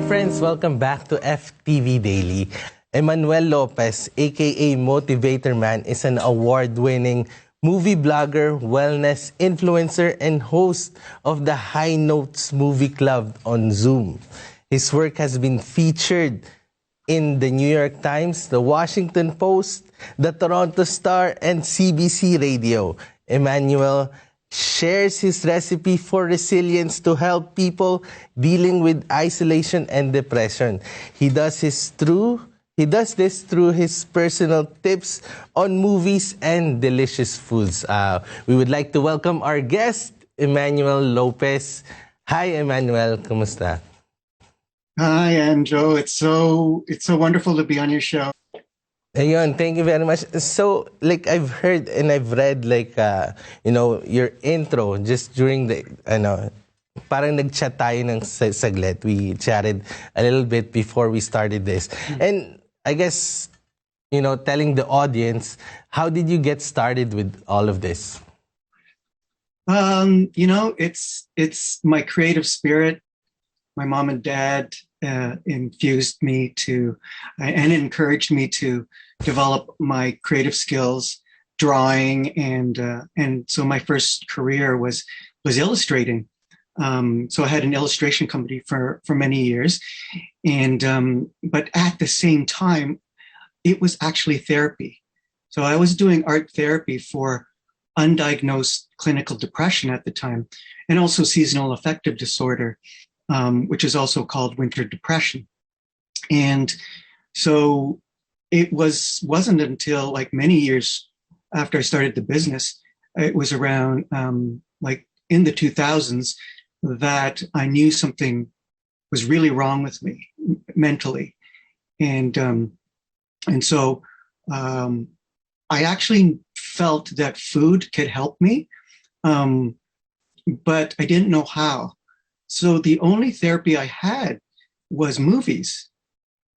Hi friends, welcome back to FTV Daily. Emmanuel Lopez, aka Motivatorman, is an award-winning movie blogger, wellness influencer, and host of the High Notes Movie Club on Zoom. His work has been featured in the New York Times, the Washington Post, the Toronto Star, and CBC Radio. Emmanuel shares his recipe for resilience to help people dealing with isolation and depression. He does this through his personal tips on movies and delicious foods. We would like to welcome our guest, Emmanuel Lopez. Hi, Emmanuel. Kumusta? Hi, Anjo. It's so wonderful to be on your show. Ayun, thank you very much. So, like, I've heard and I've read, like, your intro just during the, parang nag-chat tayo ng saglit. We chatted a little bit before we started this. And I guess, telling the audience, how did you get started with all of this? It's my creative spirit. My mom and dad infused me to and encouraged me to develop my creative skills, drawing, and so my first career was illustrating. So I had an illustration company for many years, and but at the same time, it was actually therapy. So I was doing art therapy for undiagnosed clinical depression at the time, and also seasonal affective disorder, which is also called winter depression. And so it wasn't until like many years after I started the business, it was around like in the 2000s that I knew something was really wrong with me mentally. And so I actually felt that food could help me, but I didn't know how. So the only therapy I had was movies.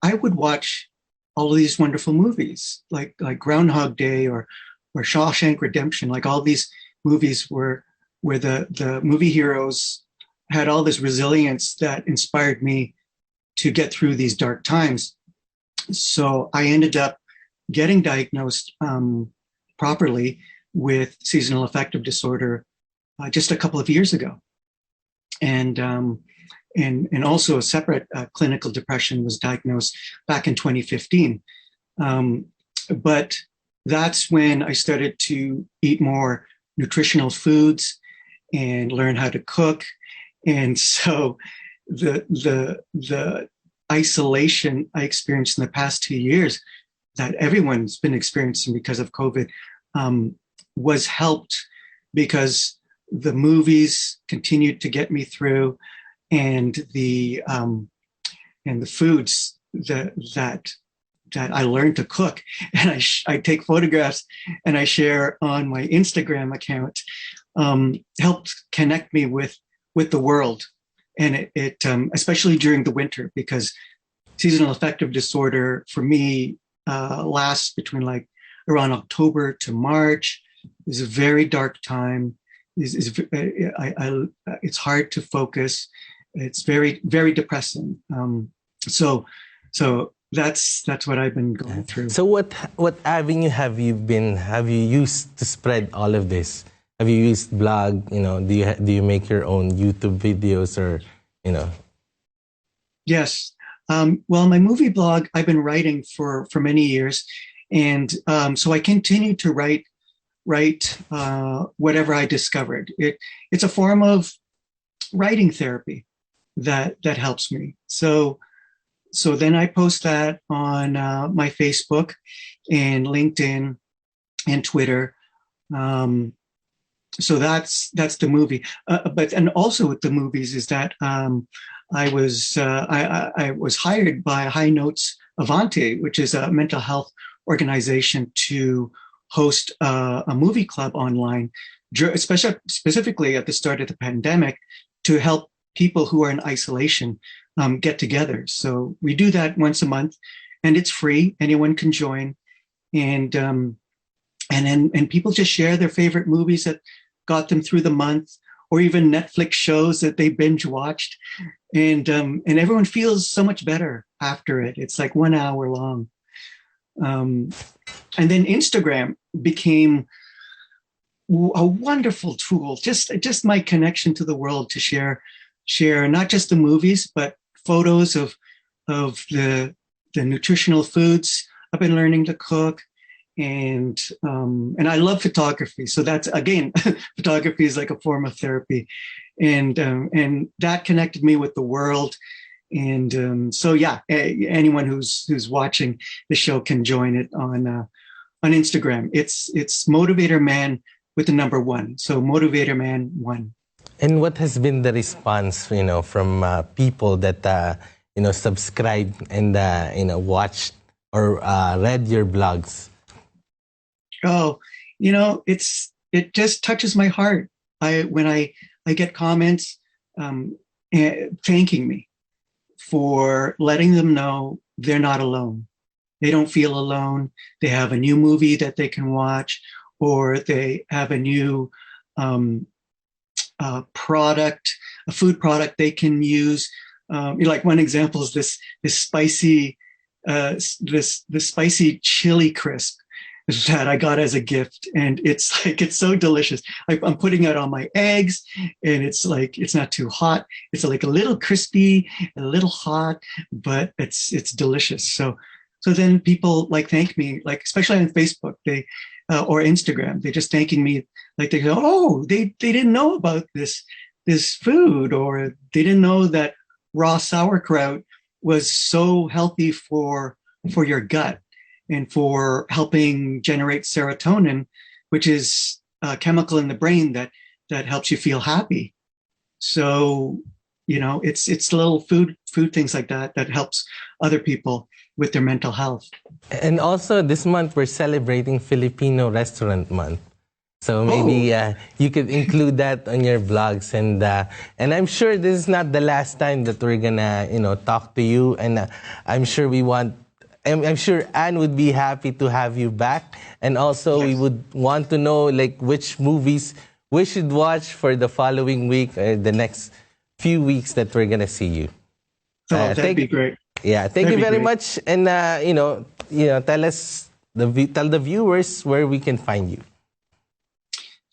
I would watch all of these wonderful movies, like Groundhog Day or Shawshank Redemption, like all these movies where the movie heroes had all this resilience that inspired me to get through these dark times. So I ended up getting diagnosed properly with seasonal affective disorder just a couple of years ago. And also a separate clinical depression was diagnosed back in 2015. But that's when I started to eat more nutritional foods and learn how to cook. And so the isolation I experienced in the past 2 years that everyone's been experiencing because of COVID was helped because the movies continued to get me through, and the foods that I learned to cook, and I take photographs and I share on my Instagram account, helped connect me with the world, and it especially during the winter, because seasonal affective disorder for me lasts between like around October to March. It's a very dark time. It's hard to focus. It's very, very depressing. So that's what I've been going through. So what avenue have you used to spread all of this? Have you used blog? Do you make your own YouTube videos or? Yes. Well, my movie blog I've been writing for many years, and so I continue to write whatever I discovered. It's a form of writing therapy that helps me. So then I post that on my Facebook and LinkedIn and Twitter. So that's the movie. And also with the movies is that I was hired by High Notes Avante, which is a mental health organization, to host a movie club online, specifically at the start of the pandemic, to help people who are in isolation get together. So we do that once a month, and it's free. Anyone can join, and people just share their favorite movies that got them through the month, or even Netflix shows that they binge watched, and everyone feels so much better after it. It's like 1 hour long. And then Instagram became a wonderful tool, just my connection to the world, to share not just the movies, but photos of the nutritional foods I've been learning to cook. And I love photography. So that's, again, photography is like a form of therapy. And that connected me with the world. And so, yeah, anyone who's watching the show can join it on Instagram. It's Motivatorman with the number 1. So Motivatorman 1. And what has been the response, from people that, subscribed and, watched or read your blogs? Oh, it just touches my heart. When I get comments thanking me for letting them know they're not alone. They don't feel alone. They have a new movie that they can watch, or they have a new product, a food product they can use. Like one example is this spicy spicy chili crisp that I got as a gift, and it's so delicious. I'm putting it on my eggs, and it's not too hot. It's like a little crispy, a little hot, but it's delicious. So then people thank me, especially on Facebook, they or Instagram, they're just thanking me. They go, oh, they didn't know about this food, or they didn't know that raw sauerkraut was so healthy for your gut and for helping generate serotonin, which is a chemical in the brain that helps you feel happy. So, it's little food things like that helps other people with their mental health. And also this month we're celebrating Filipino Restaurant Month. So maybe you could include that on your blogs, and I'm sure this is not the last time that we're gonna talk to you, and I'm sure I'm sure Anne would be happy to have you back, and also we would want to know which movies we should watch for the following week or the next few weeks that we're gonna see you. That'd be great. Yeah, thank you very much, and tell the viewers where we can find you.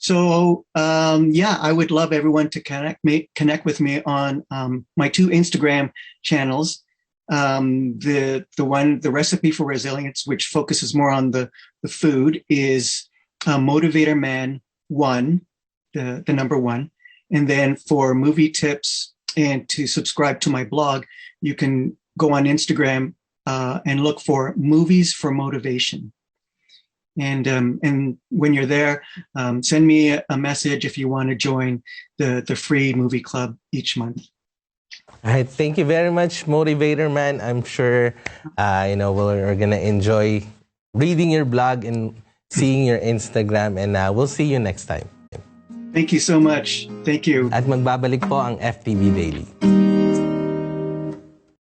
So I would love everyone to connect with me on my 2 Instagram channels. The Recipe for Resilience, which focuses more on the food, is Motivatorman 1, the number 1. And then for movie tips and to subscribe to my blog, you can go on Instagram and look for Movies for Motivation. And when you're there, send me a message if you want to join the free movie club each month. All right, thank you very much, Motivatorman. I'm sure we're gonna enjoy reading your blog and seeing your Instagram, and we'll see you next time. Thank you so much. Thank you. At magbabalik po ang FTV Daily.